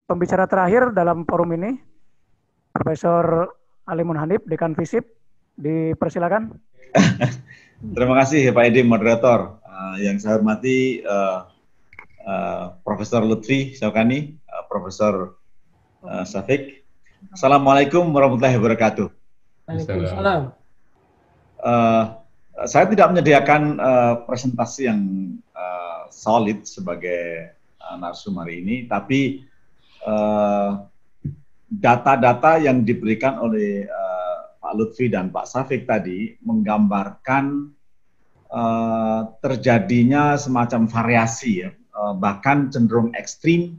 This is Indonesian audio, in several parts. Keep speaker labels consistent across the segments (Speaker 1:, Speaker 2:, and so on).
Speaker 1: pembicara terakhir dalam forum ini, Profesor Alimun Hanif, Dekan FISIP, dipersilakan.
Speaker 2: Terima kasih Pak Edi, moderator. Yang saya hormati Profesor Lutfi Syaukani, Profesor Syafiq. Assalamualaikum warahmatullahi wabarakatuh.
Speaker 3: Waalaikumsalam.
Speaker 2: Saya tidak menyediakan presentasi yang solid sebagai narsum hari ini, tapi data-data yang diberikan oleh Pak Lutfi dan Pak Syafiq tadi menggambarkan terjadinya semacam variasi, ya, bahkan cenderung ekstrim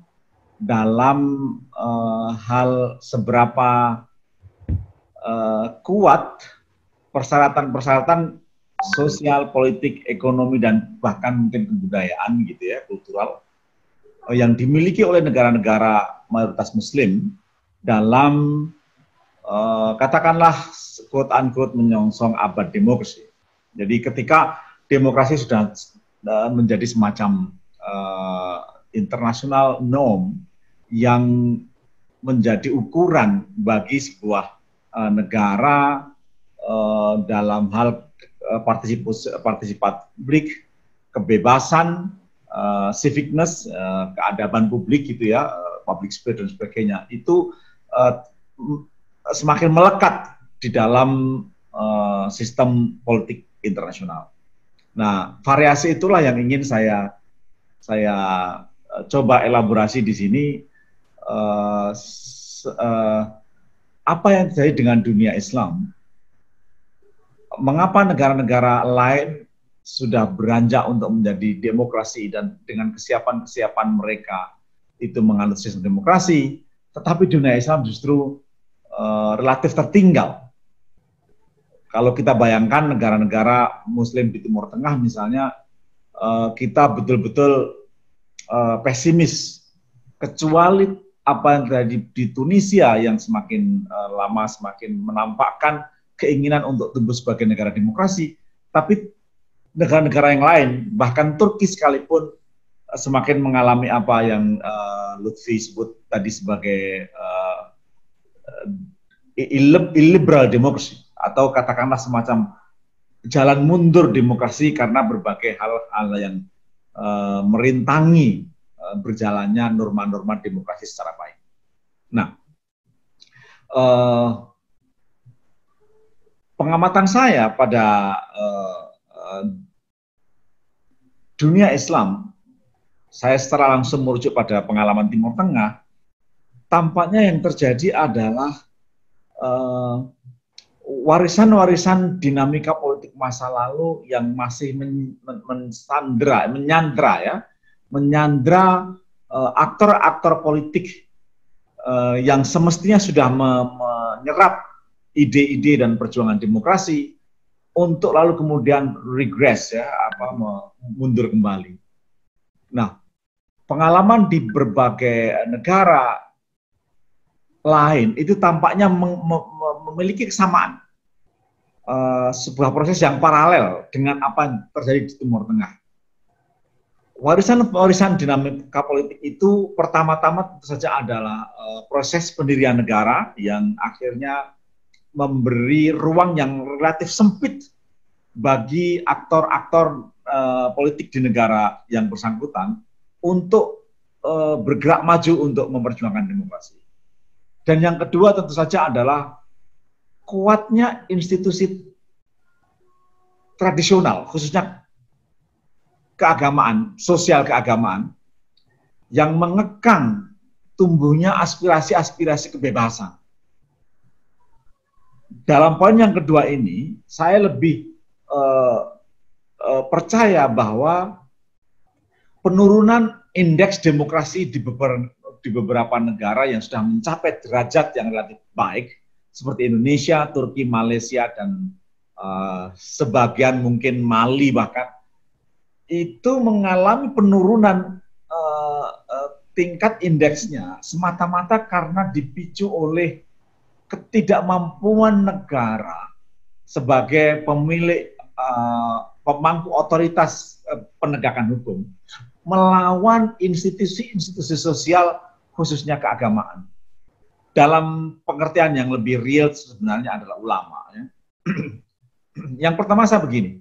Speaker 2: dalam hal seberapa kuat persyaratan-persyaratan sosial, politik, ekonomi, dan bahkan mungkin kebudayaan gitu ya, kultural, yang dimiliki oleh negara-negara mayoritas Muslim dalam katakanlah quote-unquote menyongsong abad demokrasi. Jadi ketika demokrasi sudah menjadi semacam international norm yang menjadi ukuran bagi sebuah negara dalam hal partisipasi publik, kebebasan, civicness, keadaban publik gitu ya, public spirit dan sebagainya, itu semakin melekat di dalam sistem politik internasional. Nah, variasi itulah yang ingin saya coba elaborasi di sini. Apa yang terjadi dengan dunia Islam? Mengapa negara-negara lain sudah beranjak untuk menjadi demokrasi dan dengan kesiapan-kesiapan mereka itu menganut sistem demokrasi, tetapi dunia Islam justru relatif tertinggal. Kalau kita bayangkan negara-negara Muslim di Timur Tengah misalnya, kita betul-betul pesimis, kecuali apa yang terjadi di Tunisia yang semakin lama semakin menampakkan keinginan untuk tumbuh sebagai negara demokrasi, tapi negara-negara yang lain, bahkan Turki sekalipun semakin mengalami apa yang Lutfi sebut tadi sebagai illiberal demokrasi, atau katakanlah semacam jalan mundur demokrasi karena berbagai hal-hal yang merintangi berjalannya norma-norma demokrasi secara baik. Nah, pengamatan saya pada dunia Islam, saya secara langsung merujuk pada pengalaman Timur Tengah, tampaknya yang terjadi adalah warisan-warisan dinamika politik masa lalu yang masih menyandra aktor-aktor politik yang semestinya sudah menyerap ide-ide dan perjuangan demokrasi untuk lalu kemudian regress, ya, mundur kembali. Nah, pengalaman di berbagai negara lain itu tampaknya memiliki kesamaan, sebuah proses yang paralel dengan apa yang terjadi di Timur Tengah. Warisan dinamika politik itu pertama-tama tentu saja adalah proses pendirian negara yang akhirnya memberi ruang yang relatif sempit bagi aktor-aktor politik di negara yang bersangkutan untuk bergerak maju untuk memperjuangkan demokrasi. Dan yang kedua tentu saja adalah kuatnya institusi tradisional, khususnya keagamaan, sosial keagamaan, yang mengekang tumbuhnya aspirasi-aspirasi kebebasan. Dalam poin yang kedua ini, saya lebih percaya bahwa penurunan indeks demokrasi di beberapa negara yang sudah mencapai derajat yang relatif baik, seperti Indonesia, Turki, Malaysia, dan sebagian mungkin Mali bahkan, itu mengalami penurunan tingkat indeksnya semata-mata karena dipicu oleh ketidakmampuan negara sebagai pemilik pemangku otoritas penegakan hukum melawan institusi-institusi sosial, khususnya keagamaan. Dalam pengertian yang lebih real sebenarnya adalah ulama. Ya. Yang pertama saya begini,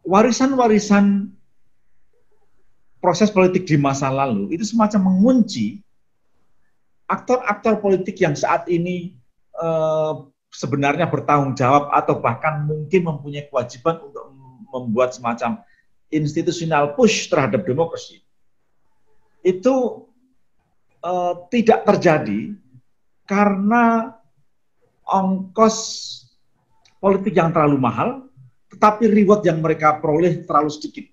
Speaker 2: warisan-warisan proses politik di masa lalu itu semacam mengunci aktor-aktor politik yang saat ini sebenarnya bertanggung jawab atau bahkan mungkin mempunyai kewajiban untuk membuat semacam institusional push terhadap demokrasi. Itu tidak terjadi karena ongkos politik yang terlalu mahal, tetapi reward yang mereka peroleh terlalu sedikit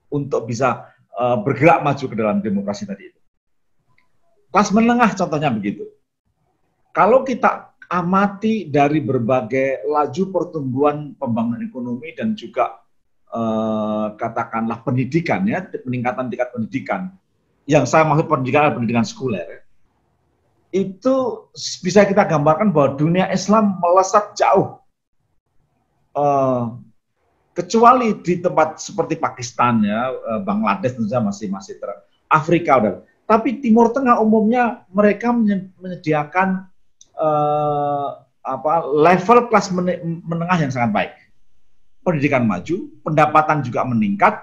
Speaker 2: untuk bisa bergerak maju ke dalam demokrasi tadi itu. Kelas menengah contohnya begitu. Kalau kita amati dari berbagai laju pertumbuhan pembangunan ekonomi dan juga katakanlah pendidikan, ya, peningkatan tingkat pendidikan, yang saya maksud pendidikan adalah pendidikan sekuler, itu bisa kita gambarkan bahwa dunia Islam melesat jauh. Kecuali di tempat seperti Pakistan, ya, Bangladesh tentu saja masih Afrika udah. Tapi Timur Tengah umumnya mereka menyediakan level kelas menengah yang sangat baik. Pendidikan maju, pendapatan juga meningkat,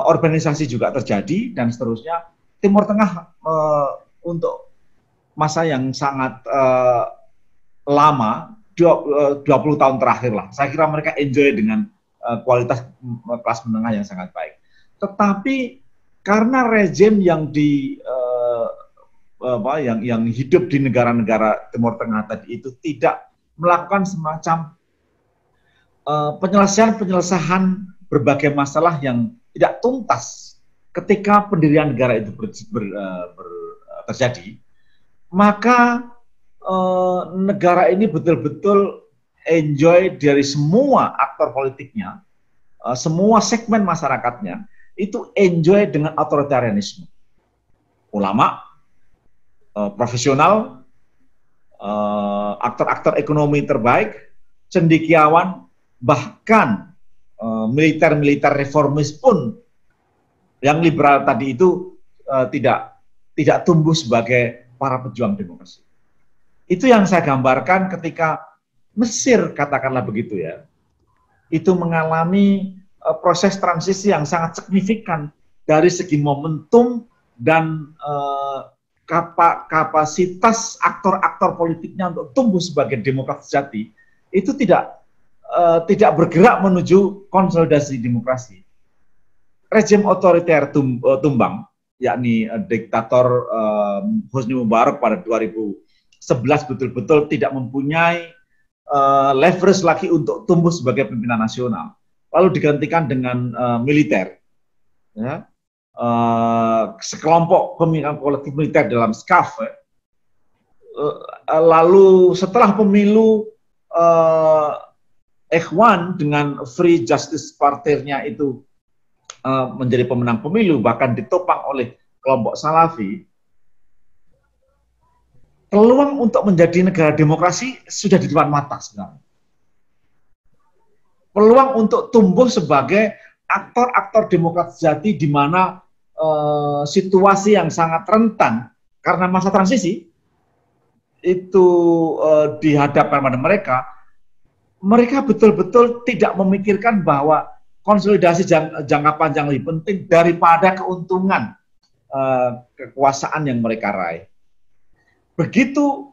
Speaker 2: organisasi juga terjadi dan seterusnya. Timur Tengah untuk masa yang sangat lama, 20 tahun terakhir lah, saya kira mereka enjoy dengan kualitas kelas menengah yang sangat baik. Tetapi karena rezim yang yang hidup di negara-negara Timur Tengah tadi itu tidak melakukan semacam penyelesaian berbagai masalah yang tidak tuntas ketika pendirian negara itu terjadi, maka negara ini betul-betul enjoy dari semua aktor politiknya, semua segmen masyarakatnya, itu enjoy dengan otoritarianisme. Ulama, profesional, aktor-aktor ekonomi terbaik, cendekiawan, bahkan militer-militer reformis pun yang liberal tadi itu tidak tumbuh sebagai para pejuang demokrasi. Itu yang saya gambarkan ketika Mesir, katakanlah begitu ya, itu mengalami proses transisi yang sangat signifikan dari segi momentum dan kapasitas aktor-aktor politiknya untuk tumbuh sebagai demokrasi sejati itu tidak bergerak menuju konsolidasi demokrasi. Rezim otoriter tumbang, yakni diktator Hosni Mubarak pada 2011 betul-betul tidak mempunyai leverage lagi untuk tumbuh sebagai pimpinan nasional, lalu digantikan dengan militer, ya, sekelompok pemilihan kolektif militer dalam SCAF, lalu setelah pemilu Ikhwan dengan Free Justice Party-nya itu menjadi pemenang pemilu, bahkan ditopang oleh kelompok Salafi. Peluang untuk menjadi negara demokrasi sudah di depan mata sebenarnya. Peluang untuk tumbuh sebagai aktor-aktor demokrasi sejati di mana situasi yang sangat rentan karena masa transisi itu dihadapkan pada mereka betul-betul tidak memikirkan bahwa konsolidasi jangka panjang lebih penting daripada keuntungan kekuasaan yang mereka raih. Begitu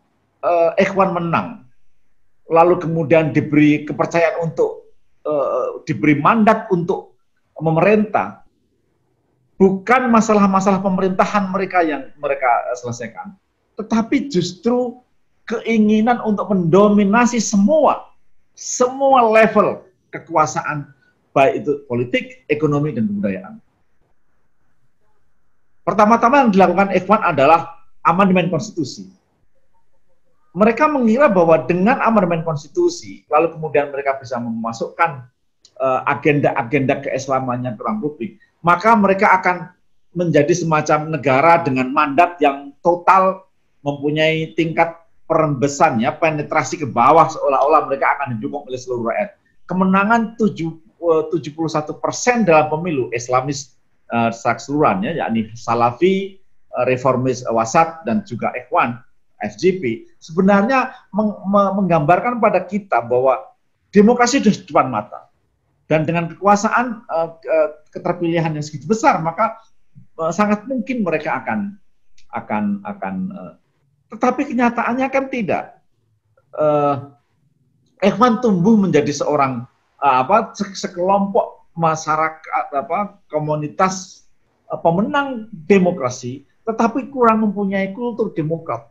Speaker 2: Ikhwan menang, lalu kemudian diberi kepercayaan untuk diberi mandat untuk memerintah, bukan masalah-masalah pemerintahan mereka yang mereka selesaikan, tetapi justru keinginan untuk mendominasi semua level kekuasaan, baik itu politik, ekonomi, dan kebudayaan. Pertama-tama yang dilakukan Ikhwan adalah amandemen konstitusi. Mereka mengira bahwa dengan amandemen konstitusi, lalu kemudian mereka bisa memasukkan agenda-agenda keislamannya ke ruang publik, maka mereka akan menjadi semacam negara dengan mandat yang total, mempunyai tingkat perembesannya, penetrasi ke bawah, seolah-olah mereka akan didukung oleh seluruh rakyat. Kemenangan 71% dalam pemilu Islamis secara keseluruhan, ya, yakni Salafi, Reformis Wasat, dan juga Ikhwan, FGP, sebenarnya menggambarkan pada kita bahwa demokrasi sudah di depan mata. Dan dengan kekuasaan keterpilihan yang segitu besar, maka sangat mungkin mereka akan tetapi kenyataannya kan tidak. Ikhwan tumbuh menjadi seorang sekelompok masyarakat, komunitas pemenang demokrasi, tetapi kurang mempunyai kultur demokrat.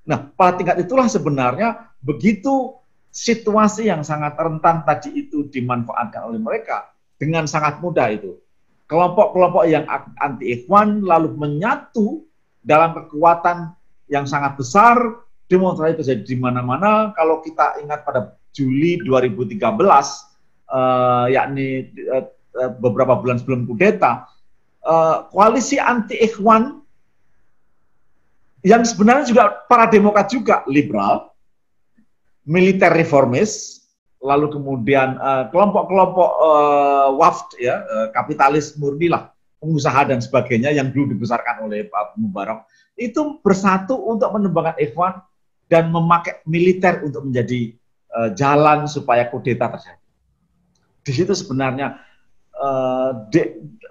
Speaker 2: Nah, pada tingkat itulah sebenarnya begitu situasi yang sangat rentan tadi itu dimanfaatkan oleh mereka dengan sangat mudah itu. Kelompok-kelompok yang anti Ikhwan lalu menyatu dalam kekuatan yang sangat besar, demonstrasi terjadi di mana-mana. Kalau kita ingat pada Juli 2013, yakni beberapa bulan sebelum kudeta, koalisi anti Ikhwan yang sebenarnya juga para demokrat juga, liberal, militer reformis, lalu kemudian kelompok-kelompok wafd, ya, kapitalis murni lah, pengusaha dan sebagainya yang dulu dibesarkan oleh Pak Mubarak, itu bersatu untuk menembangkan Ikhwan dan memakai militer untuk menjadi jalan supaya kudeta terjadi. Di situ sebenarnya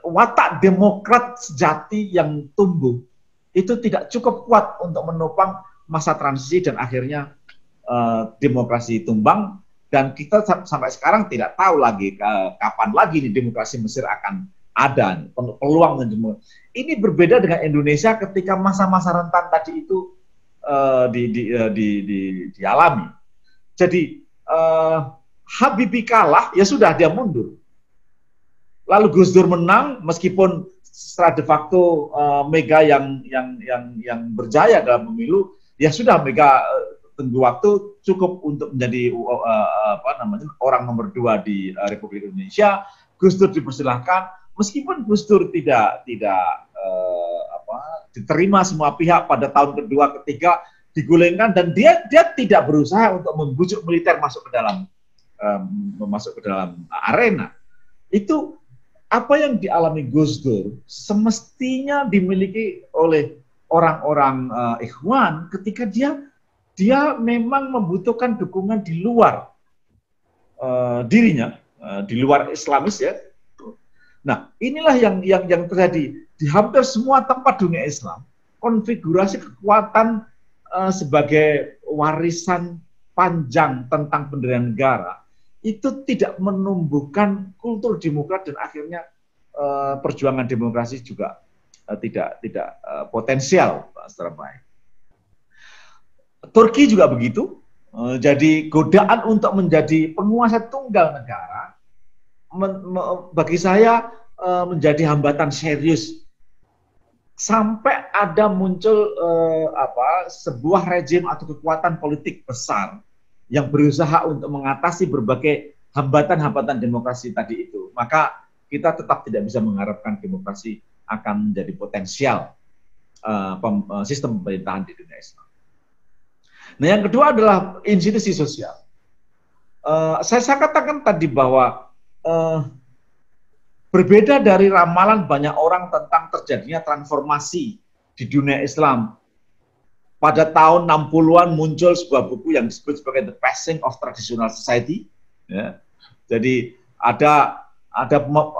Speaker 2: watak demokrat sejati yang tumbuh itu tidak cukup kuat untuk menopang masa transisi dan akhirnya demokrasi tumbang, dan kita sampai sekarang tidak tahu lagi kapan lagi nih demokrasi Mesir akan ada, peluang. Ini berbeda dengan Indonesia ketika masa-masa rentan tadi itu dialami. Jadi Habibie kalah, ya sudah, dia mundur. Lalu Gus Dur menang, meskipun secara de facto Mega yang berjaya dalam pemilu, ya sudah, Mega tunggu waktu cukup untuk menjadi orang nomor 2 di Republik Indonesia. Gus Dur dipersilahkan, meskipun Gus Dur tidak diterima semua pihak pada tahun kedua, ketiga digulingkan, dan dia tidak berusaha untuk membujuk militer masuk ke dalam arena. Itu apa yang dialami Gus Dur semestinya dimiliki oleh orang-orang Ikhwan ketika dia memang membutuhkan dukungan di luar dirinya, di luar Islamis, ya. Nah, inilah yang terjadi di hampir semua tempat dunia Islam. Konfigurasi kekuatan sebagai warisan panjang tentang pendirian negara itu tidak menumbuhkan kultur demokrat, dan akhirnya perjuangan demokrasi juga tidak potensial secara baik. Turki juga begitu. Jadi godaan untuk menjadi penguasa tunggal negara bagi saya menjadi hambatan serius sampai ada muncul sebuah rejim atau kekuatan politik besar yang berusaha untuk mengatasi berbagai hambatan-hambatan demokrasi tadi itu. Maka kita tetap tidak bisa mengharapkan demokrasi akan menjadi potensial sistem pemerintahan di dunia Islam. Nah, yang kedua adalah institusi sosial. Saya katakan tadi bahwa berbeda dari ramalan banyak orang tentang terjadinya transformasi di dunia Islam. Pada tahun 60-an muncul sebuah buku yang disebut sebagai The Passing of Traditional Society. Ya. Jadi ada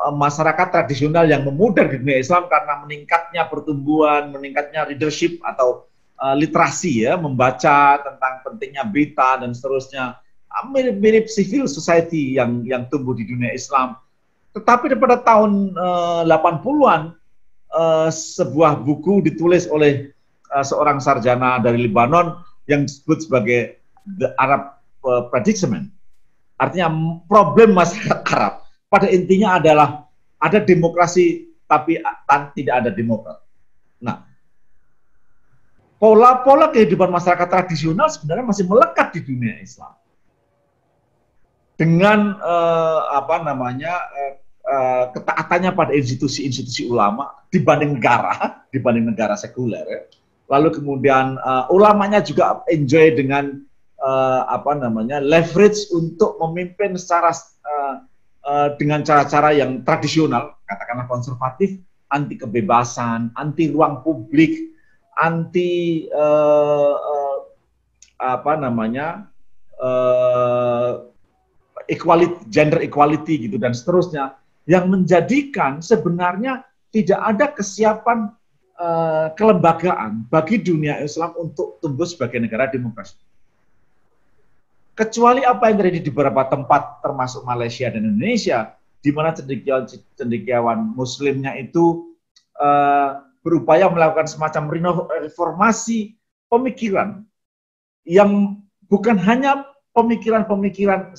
Speaker 2: masyarakat tradisional yang memudar di dunia Islam karena meningkatnya pertumbuhan, meningkatnya leadership atau literasi, ya, membaca tentang pentingnya berita dan seterusnya. Mirip-mirip civil society yang tumbuh di dunia Islam. Tetapi pada tahun 80-an sebuah buku ditulis oleh seorang sarjana dari Lebanon yang disebut sebagai The Arab Predicament. Artinya problem masyarakat Arab pada intinya adalah ada demokrasi tapi tidak ada demokrat. Nah, pola-pola kehidupan masyarakat tradisional sebenarnya masih melekat di dunia Islam. Dengan ketaatannya pada institusi-institusi ulama dibanding negara sekuler, ya. Lalu kemudian ulamanya juga enjoy dengan leverage untuk memimpin secara dengan cara-cara yang tradisional, katakanlah konservatif, anti kebebasan, anti ruang publik, anti apa namanya equality, gender equality gitu dan seterusnya, yang menjadikan sebenarnya tidak ada kesiapan kelembagaan bagi dunia Islam untuk tumbuh sebagai negara demokrasi. Kecuali apa yang terjadi di beberapa tempat termasuk Malaysia dan Indonesia, di mana cendekiawan Muslimnya itu berupaya melakukan semacam reformasi pemikiran yang bukan hanya pemikiran-pemikiran.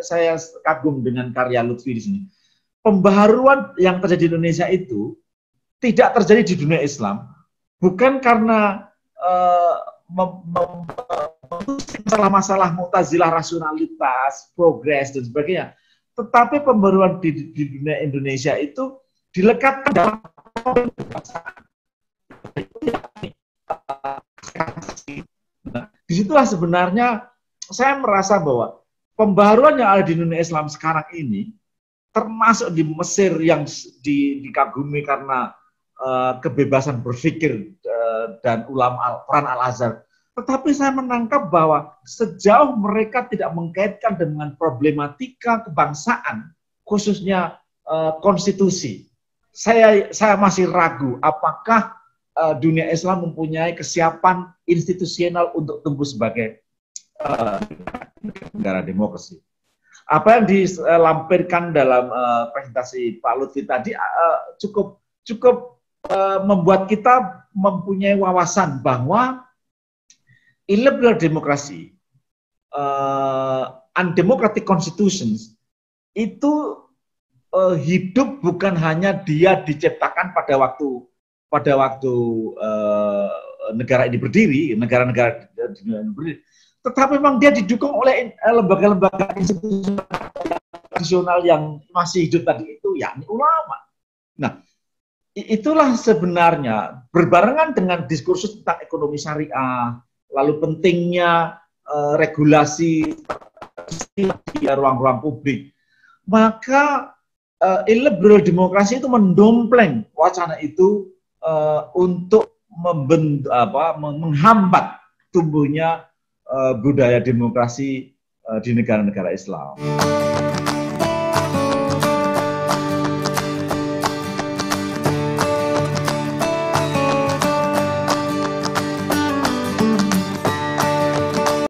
Speaker 2: Saya kagum dengan karya Lutfi di sini. Pembaharuan yang terjadi di Indonesia itu tidak terjadi di dunia Islam, bukan karena masalah-masalah Mu'tazilah, rasionalitas, progres dan sebagainya, tetapi pembaruan di dunia Indonesia itu dilekatkan dalam disitulah sebenarnya saya merasa bahwa pembaruan yang ada di dunia Islam sekarang ini, termasuk di Mesir yang dikagumi karena kebebasan berpikir dan ulama peran Al-Azhar. Tetapi saya menangkap bahwa sejauh mereka tidak mengkaitkan dengan problematika kebangsaan, khususnya konstitusi, saya masih ragu apakah dunia Islam mempunyai kesiapan institusional untuk tumbuh sebagai negara demokrasi. Apa yang dilampirkan dalam presentasi Pak Lutfi tadi cukup membuat kita mempunyai wawasan bahwa illiberal demokrasi, undemocratic constitutions itu hidup bukan hanya dia diciptakan pada waktu negara ini berdiri, negara-negara di dunia ini berdiri, tetapi memang dia didukung oleh lembaga-lembaga institusional tradisional yang masih hidup tadi itu, yakni ulama. Nah, itulah sebenarnya berbarengan dengan diskursus tentang ekonomi syariah, lalu pentingnya regulasi di ruang-ruang publik, maka illiberal demokrasi itu mendompleng wacana itu untuk menghambat tumbuhnya budaya demokrasi di negara-negara Islam.